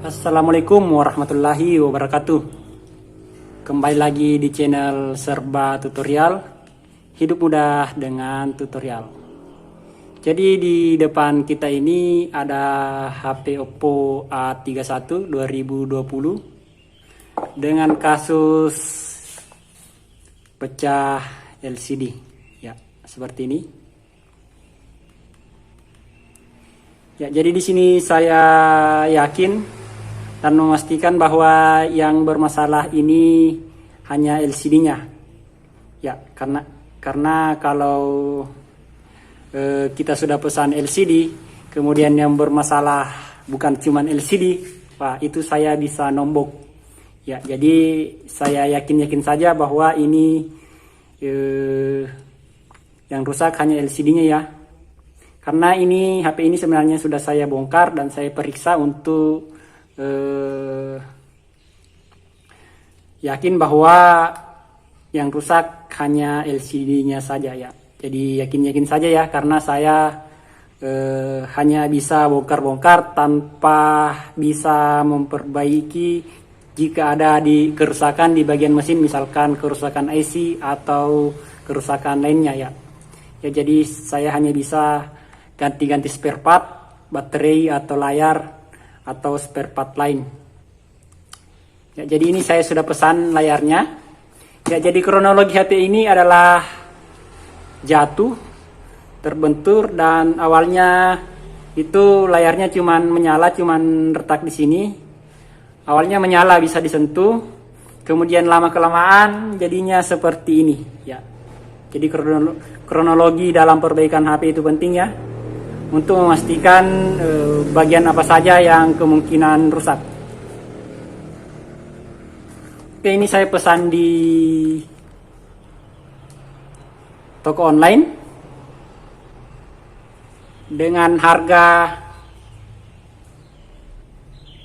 Assalamualaikum warahmatullahi wabarakatuh. Kembali lagi di channel Serba Tutorial, hidup mudah dengan tutorial. Jadi di depan kita ini ada HP Oppo A31 2020 dengan kasus pecah LCD. Ya, seperti ini. Ya, jadi di sini saya yakin dan memastikan bahwa yang bermasalah ini hanya LCD-nya. Ya, karena kalau kita sudah pesan LCD, kemudian yang bermasalah bukan cuma LCD, Pak, itu saya bisa nombok. Ya, jadi saya yakin saja bahwa ini yang rusak hanya LCD-nya ya. Karena ini HP ini sebenarnya sudah saya bongkar dan saya periksa untuk yakin bahwa yang rusak hanya LCD-nya saja ya. Jadi yakin saja ya, karena saya hanya bisa bongkar-bongkar tanpa bisa memperbaiki jika ada kerusakan di bagian mesin, misalkan kerusakan IC atau kerusakan lainnya ya. Ya, jadi saya hanya bisa ganti-ganti spare part, baterai atau layar atau spare part lain. Ya, jadi ini saya sudah pesan layarnya. Ya, jadi kronologi HP ini adalah jatuh, terbentur, dan awalnya itu layarnya cuman menyala, cuman retak di sini. Awalnya menyala, bisa disentuh, kemudian lama kelamaan jadinya seperti ini. Ya, jadi kronologi dalam perbaikan HP itu penting ya, untuk memastikan bagian apa saja yang kemungkinan rusak. Oke, ini saya pesan di toko online dengan harga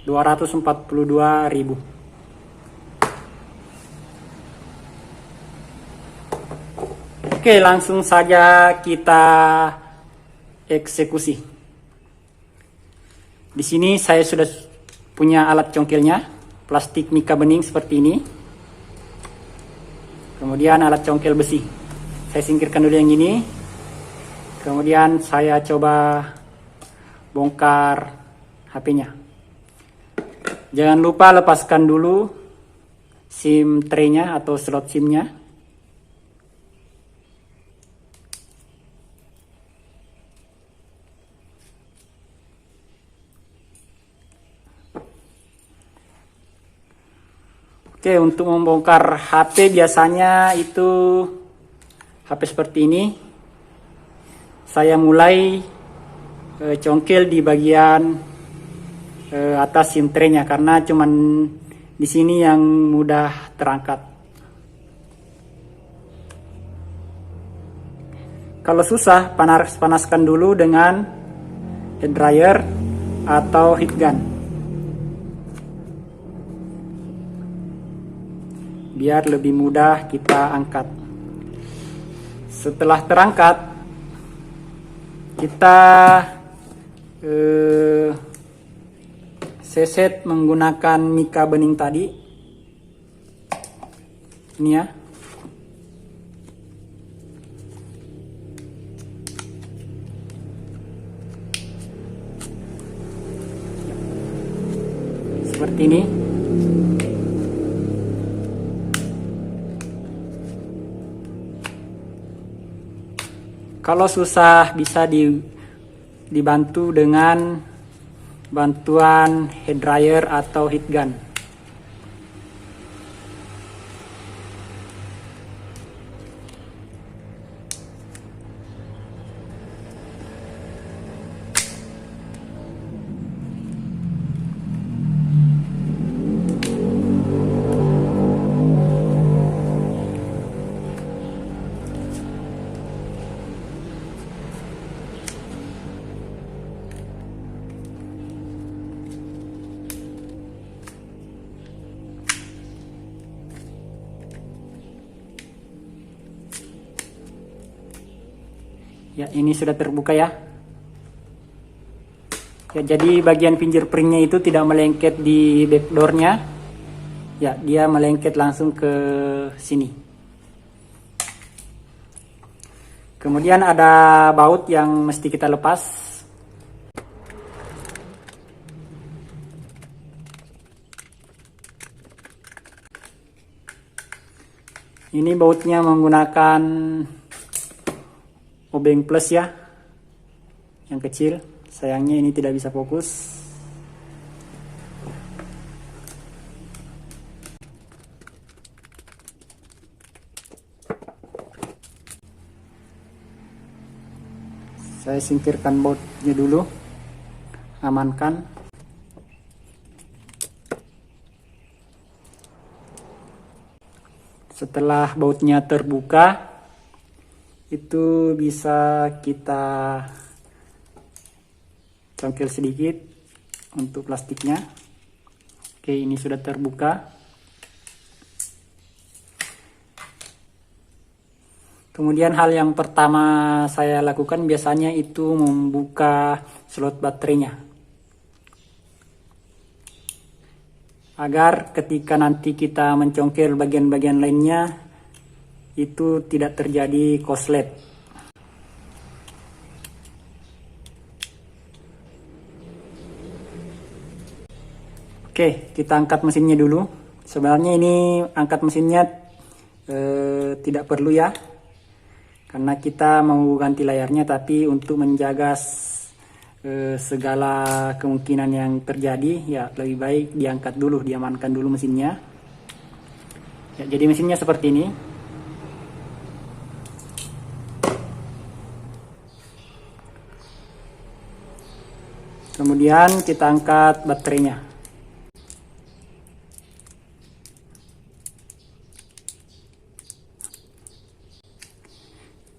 242.000. Oke, langsung saja kita eksekusi. Di sini saya sudah punya alat congkelnya, plastik mika bening seperti ini. Kemudian alat congkel besi. Saya singkirkan dulu yang ini. Kemudian saya coba bongkar HP-nya. Jangan lupa lepaskan dulu SIM tray-nya atau slot SIM-nya. Oke, untuk membongkar HP biasanya itu HP seperti ini. Saya mulai congkel di bagian atas SIM tray-nya, karena cuman di sini yang mudah terangkat. Kalau susah, panaskan dulu dengan head dryer atau heat gun, biar lebih mudah kita angkat. Setelah terangkat, kita seset menggunakan mika bening tadi. Ini ya. Seperti ini. Kalau susah bisa dibantu dengan bantuan head dryer atau heat gun. Ya, ini sudah terbuka ya. Ya, jadi bagian fingerprintnya itu tidak melengket di backdoornya. Ya, dia melengket langsung ke sini. Kemudian ada baut yang mesti kita lepas. Ini bautnya menggunakan obeng plus ya, yang kecil. Sayangnya ini tidak bisa fokus. Saya singkirkan bautnya dulu, amankan. Setelah bautnya terbuka, itu bisa kita congkel sedikit untuk plastiknya. Oke, ini sudah terbuka. Kemudian hal yang pertama saya lakukan biasanya itu membuka slot baterainya, agar ketika nanti kita mencongkel bagian-bagian lainnya itu tidak terjadi korslet. Oke, kita angkat mesinnya dulu. Sebenarnya ini angkat mesinnya tidak perlu ya, karena kita mau ganti layarnya, tapi untuk menjaga segala kemungkinan yang terjadi, ya lebih baik diangkat dulu, diamankan dulu mesinnya. Ya, jadi mesinnya seperti ini. Kemudian kita angkat baterainya.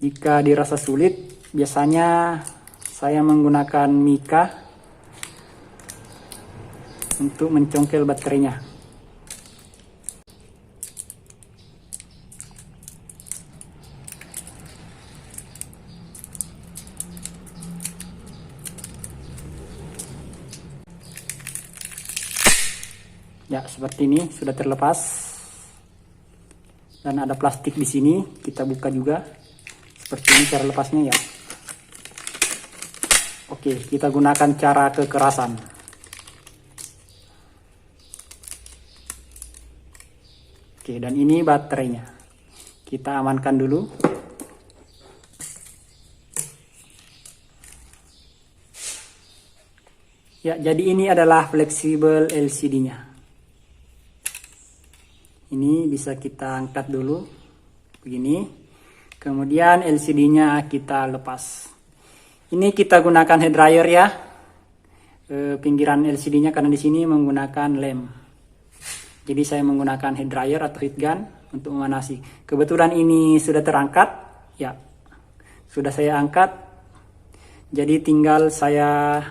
Jika dirasa sulit, biasanya saya menggunakan mika untuk mencongkel baterainya. Ya, seperti ini sudah terlepas. Dan ada plastik di sini, kita buka juga. Seperti ini cara lepasnya ya. Oke, kita gunakan cara kekerasan. Oke, dan ini baterainya. Kita amankan dulu. Ya, jadi ini adalah fleksibel LCD-nya. Ini bisa kita angkat dulu, begini. Kemudian LCD-nya kita lepas. Ini kita gunakan head dryer ya, pinggiran LCD-nya, karena di sini menggunakan lem. Jadi saya menggunakan head dryer atau heat gun untuk memanasi. Kebetulan ini sudah terangkat, ya, sudah saya angkat. Jadi tinggal saya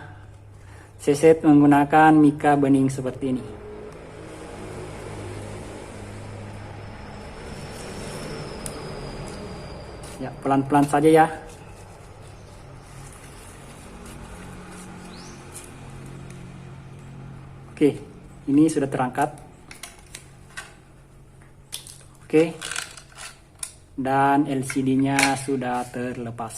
seset menggunakan mika bening seperti ini. Ya, pelan-pelan saja ya. Oke, ini sudah terangkat. Oke. Dan LCD-nya sudah terlepas.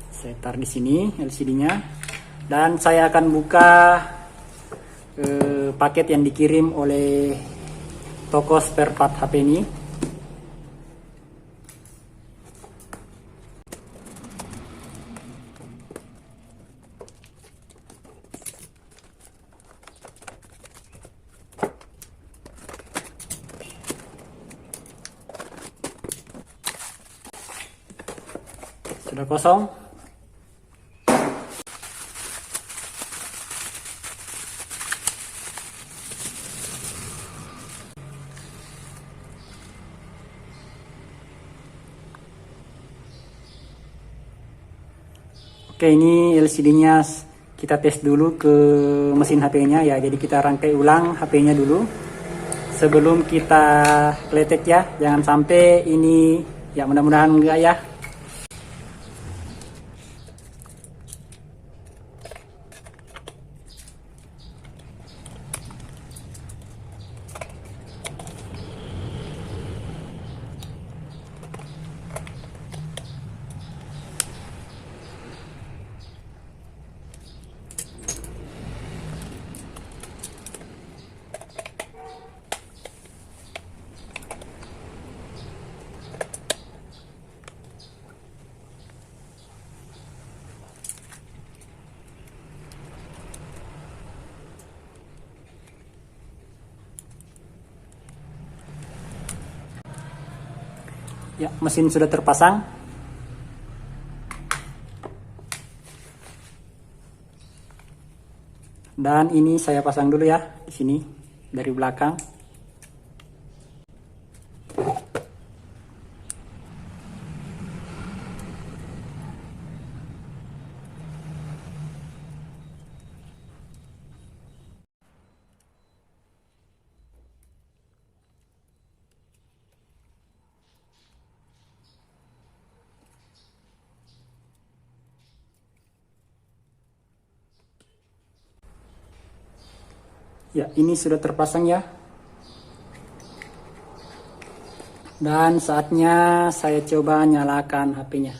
Saya taruh di sini LCD-nya, dan saya akan buka paket yang dikirim oleh toko spare part HP ini. Sudah kosong. Oke, ini LCD-nya kita tes dulu ke mesin HP-nya ya. Jadi kita rangkai ulang HP-nya dulu sebelum kita kletek ya, jangan sampai ini ya, mudah-mudahan enggak ya. Ya, mesin sudah terpasang. Dan ini saya pasang dulu ya di sini dari belakang. Ya, ini sudah terpasang ya. Dan saatnya saya coba nyalakan HP-nya.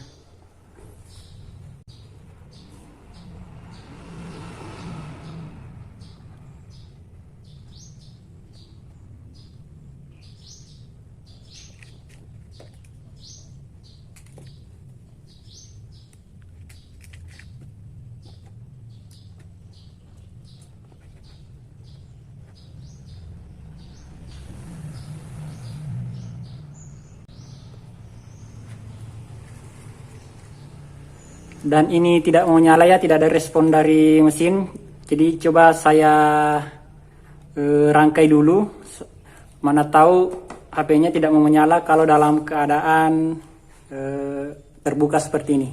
Dan ini tidak mau nyala ya, tidak ada respon dari mesin. Jadi coba saya rangkai dulu. Mana tahu HP-nya tidak mau menyala kalau dalam keadaan terbuka seperti ini.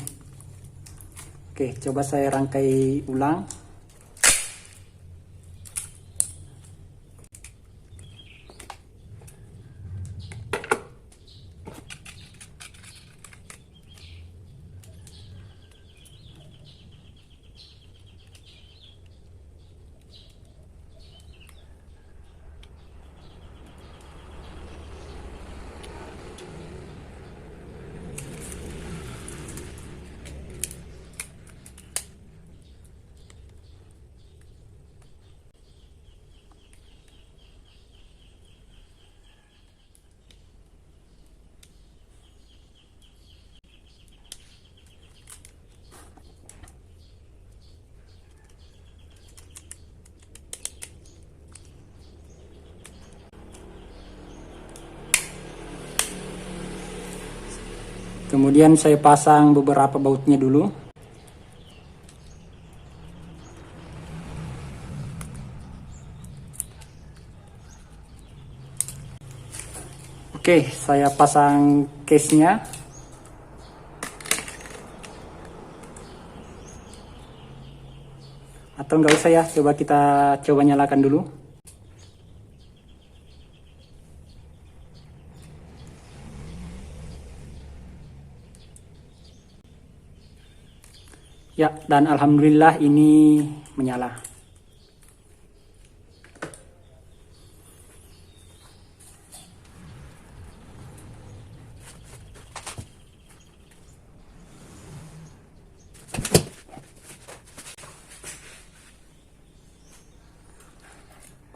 Oke, coba saya rangkai ulang. Kemudian saya pasang beberapa bautnya dulu. Oke, saya pasang case-nya. Atau nggak usah ya, coba kita coba nyalakan dulu. Ya, dan alhamdulillah ini menyala.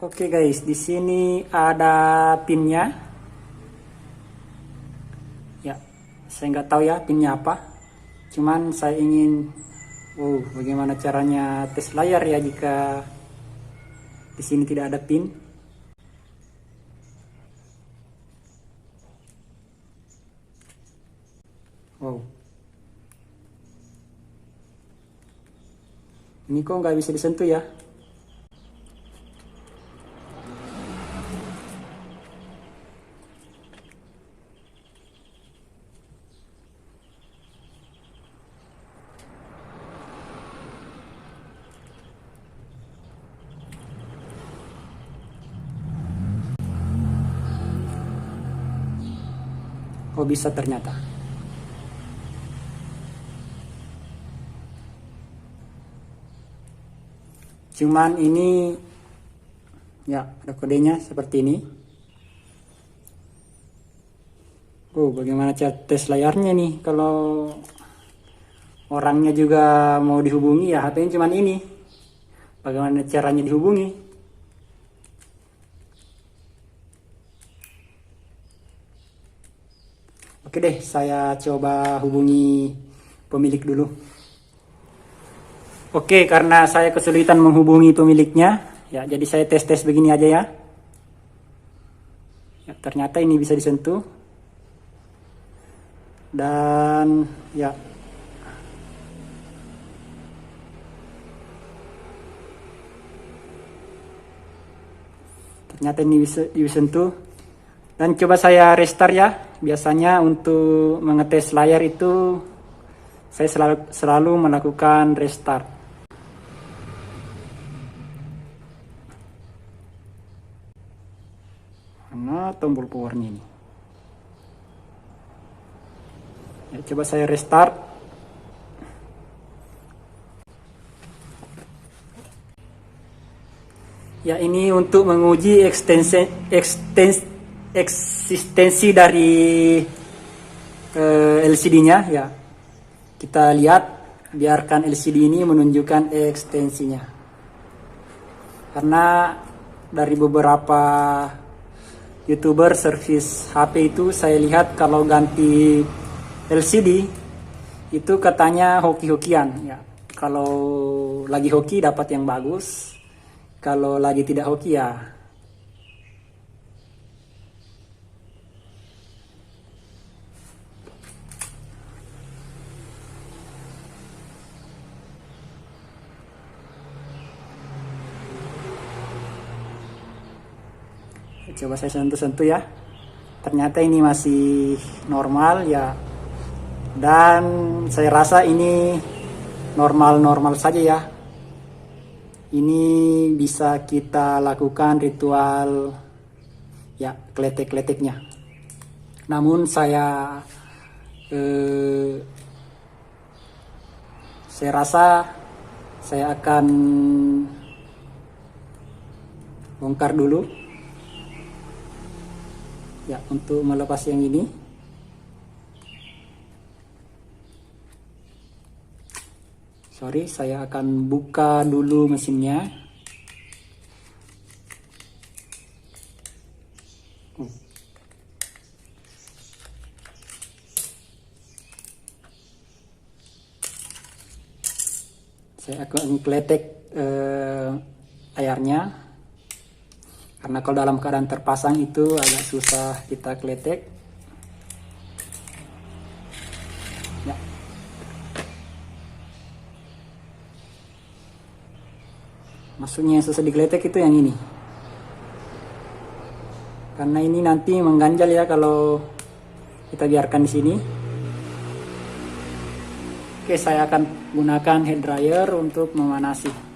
Oke guys, di sini ada pinnya. Ya, saya nggak tahu ya pinnya apa. Cuman saya ingin, bagaimana caranya tes layar ya jika di sini tidak ada pin. Wow, ini kok nggak bisa disentuh ya? Oh, bisa ternyata. Cuman ini ya ada kodenya seperti ini. Oh, bagaimana cara tes layarnya nih? Kalau orangnya juga mau dihubungi ya HP-nya cuman ini. Bagaimana caranya dihubungi? Oke deh, saya coba hubungi pemilik dulu. Oke, karena saya kesulitan menghubungi pemiliknya, ya jadi saya tes-tes begini aja ya. Ya, ternyata ini bisa disentuh. Dan ya, ternyata ini bisa disentuh. Dan coba saya restart ya. Biasanya untuk mengetes layar itu saya selalu melakukan restart. Mana tombol powernya ini? Ya, coba saya restart. Ya, ini untuk menguji eksistensi dari LCD-nya ya. Kita lihat, biarkan LCD ini menunjukkan ekstensinya. Karena dari beberapa YouTuber servis HP itu saya lihat kalau ganti LCD itu katanya hoki-hokian ya. Kalau lagi hoki dapat yang bagus, kalau lagi tidak hoki ya coba saya sentuh-sentuh ya. Ternyata ini masih normal ya. Dan saya rasa ini normal-normal saja ya. Ini bisa kita lakukan ritual ya kletek-kleteknya. Namun saya rasa saya akan bongkar dulu ya untuk melepas yang ini. Sorry, saya akan buka dulu mesinnya. Saya akan kletek layarnya. Karena kalau dalam keadaan terpasang itu agak susah kita kletek. Ya. Maksudnya yang susah digeletek itu yang ini. Karena ini nanti mengganjal ya kalau kita biarkan di sini. Oke, saya akan gunakan hair dryer untuk memanasi.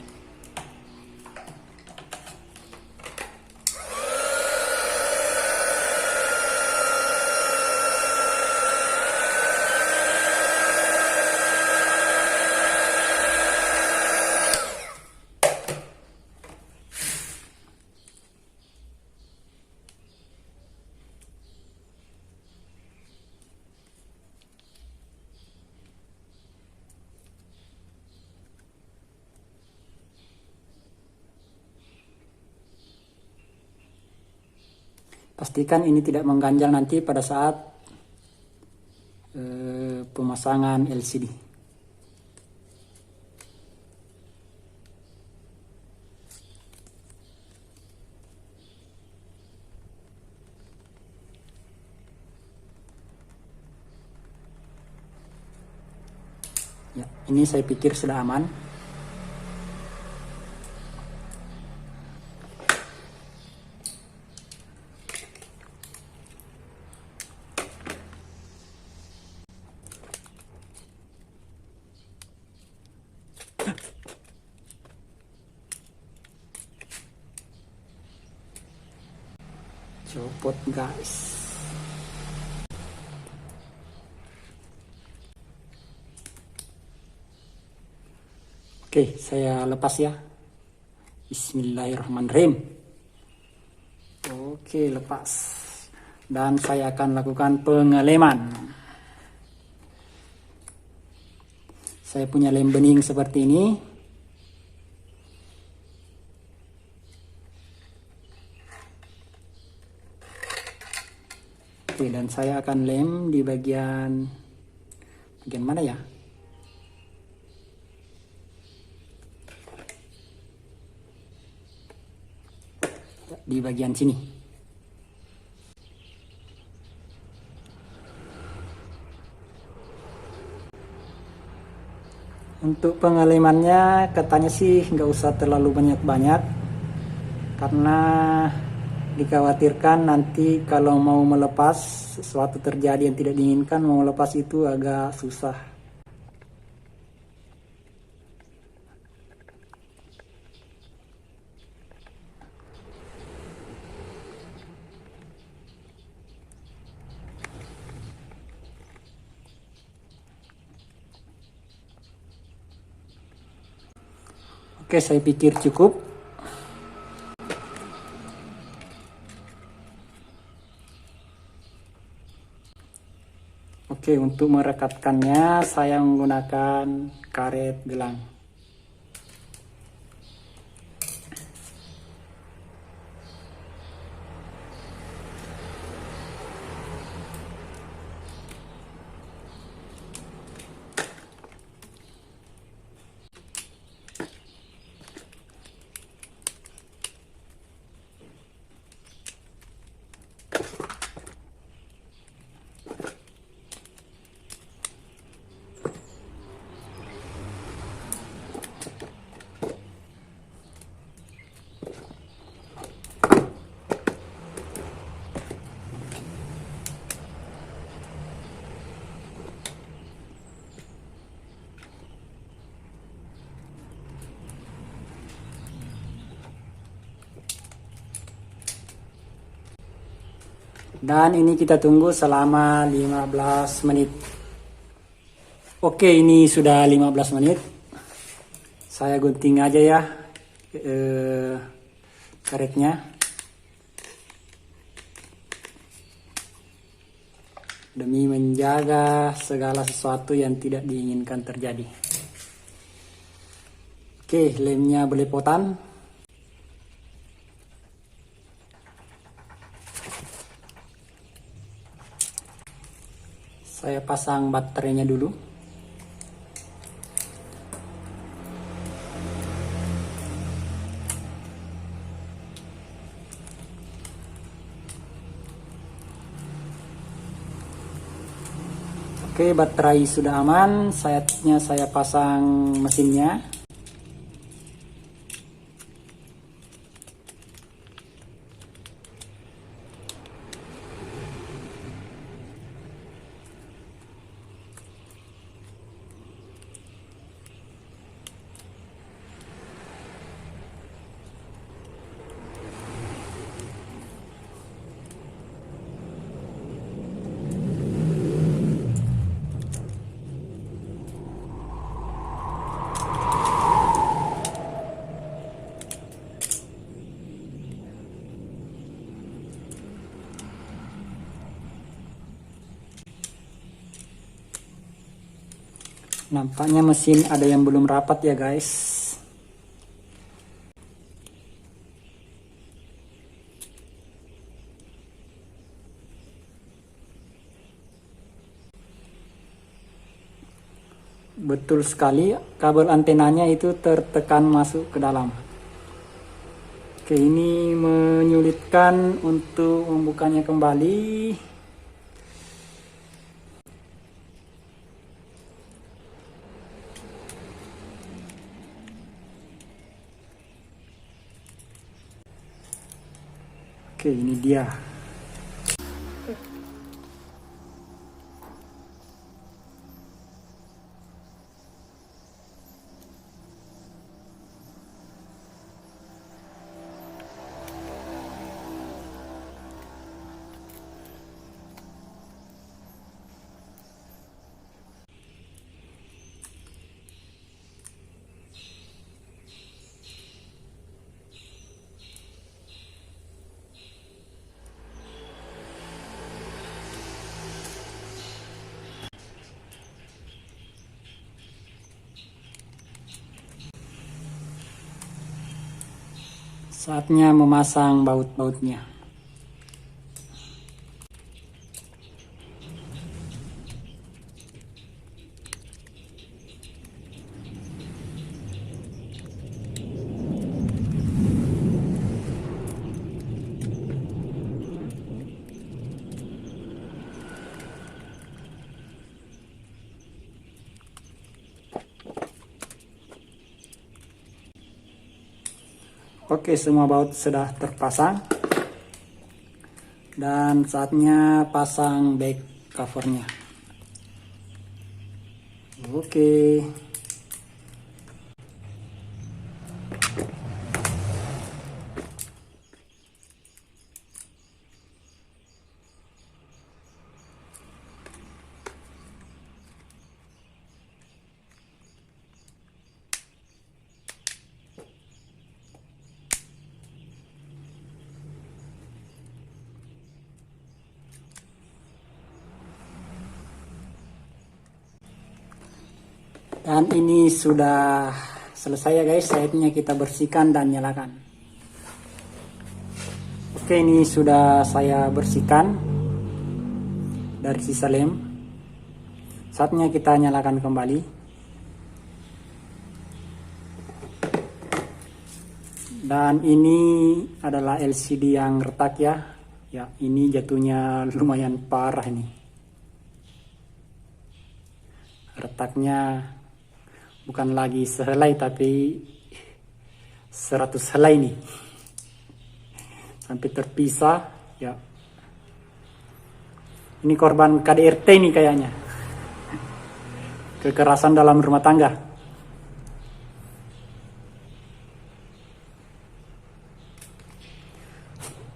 Pastikan ini tidak mengganjal nanti pada saat pemasangan LCD. Ya, ini saya pikir sudah aman. Copot guys. Oke, saya lepas ya. Bismillahirrahmanirrahim. Oke, lepas. Dan saya akan lakukan pengeleman. Saya punya lem bening seperti ini. Oke, dan saya akan lem di bagian mana ya? Di bagian sini. Untuk pengelemannya katanya sih nggak usah terlalu banyak-banyak, karena dikhawatirkan nanti kalau mau melepas sesuatu terjadi yang tidak diinginkan, mau lepas itu agak susah. Oke, saya pikir cukup. Oke, untuk merekatkannya saya menggunakan karet gelang. Dan ini kita tunggu selama 15 menit. Oke, ini sudah 15 menit. Saya gunting aja ya karetnya. Demi menjaga segala sesuatu yang tidak diinginkan terjadi. Oke, lemnya belepotan. Saya pasang baterainya dulu. Oke, baterai sudah aman. Saatnya saya pasang mesinnya. Nampaknya mesin ada yang belum rapat ya guys. Betul sekali, kabel antenanya itu tertekan masuk ke dalam. Oke, ini menyulitkan untuk membukanya kembali. Oke, ini dia. Saatnya memasang baut-bautnya. Oke, semua baut sudah terpasang. Dan saatnya pasang back covernya. Oke. Dan ini sudah selesai ya guys, saatnya kita bersihkan dan nyalakan. Oke, ini sudah saya bersihkan dari sisa lem. Saatnya kita nyalakan kembali. Dan ini adalah LCD yang retak ya. Ya, ini jatuhnya lumayan parah ini. Retaknya bukan lagi sehelai tapi 100 helai nih. Sampai terpisah ya. Ini korban KDRT nih kayaknya. Kekerasan dalam rumah tangga.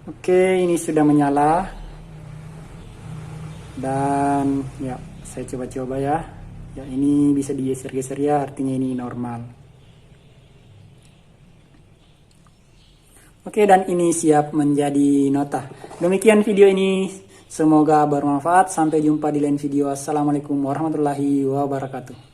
Oke, ini sudah menyala. Dan ya, saya coba-coba ya. Ya, ini bisa digeser-geser ya, artinya ini normal. Oke, dan ini siap menjadi nota. Demikian video ini, semoga bermanfaat. Sampai jumpa di lain video. Assalamualaikum warahmatullahi wabarakatuh.